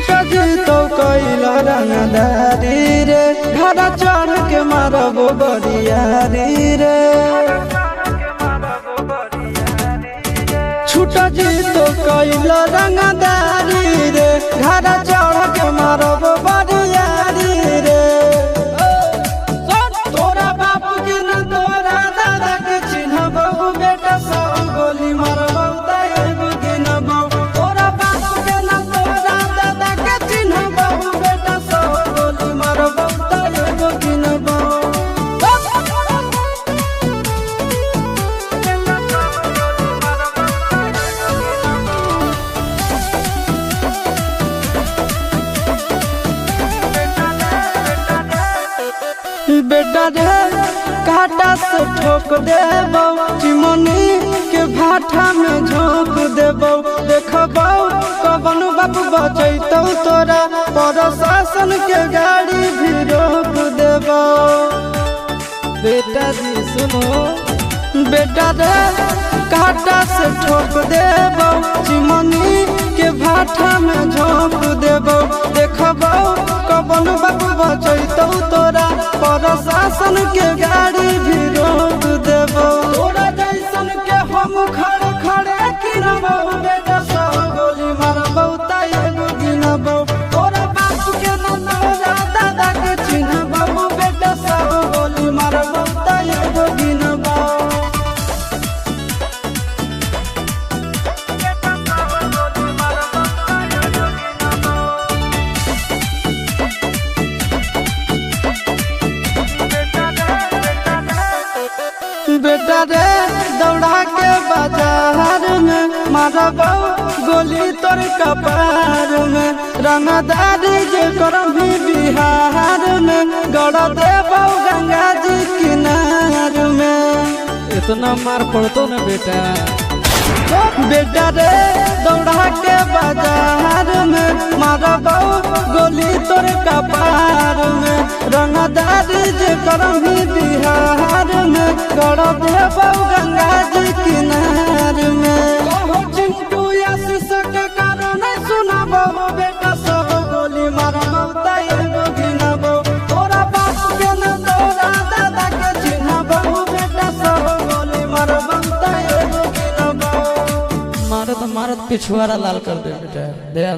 छूटा जी तो कैला रंगदारी रे घड़ा चढ़ के मारबो बरियारी रे। छूटा जी तो कैला रंगदारी रे घड़ा चढ़ के मारबो बरियारी रे। तोरा बापू के न तोरा दादा के चिन्हबो बेटा सब गोली मारबो एगो गिनबो। तोरा बापू के न तोरा दादा के चिन्हबो बेटा सब गोली मारबो एगो गिनबो। बेटा रे काटा से ठोक देबो चिमनी के भाटा में झोंक देबो। देखबो कवन बाप बचैतौ तोरा प्रशासन के गाड़ी भी रोक देबो। बेटा जी सुनो बेटा रे काटा से ठोक देबो चिमनी के भाटा में झोंक देबो। देखबो कवन बाप बचैतौ तोरा प्रशासन के गाड़ी भी रोक देबो। तोरा जैसन के हम खड़े खड़े गिनबो बेटा सब गोली मारबो एगो गिनबो। तोरा बाप के न तोरा दादा के चिन्हबो बेटा सब गोली मारबो एगो गिनबो। बेटा रे दौड़ा के बाजार में मारबो गोली तोर कपार में। रंगदारी जे करम भी बिहार में गड़ देबो गंगा जी किनार में। इतना मार पड़तो ना बेटा। बेटा रे दौड़ा के बाजार में मारबो गोली तोर कपार में। रंगदारी जे करम भी बिहार में गड़ देबो गंगा जी किनार में। चिंटू आशीष के कारण सुनबो बेटा सब गोली मारबो एगो गिनबो। तोरा बाप के न तोरा दादा के चिन्हबो बेटा सब गोली मारबो एगो गिनबो। मारत मारत पिछुआरा लाल कर दे बेटा।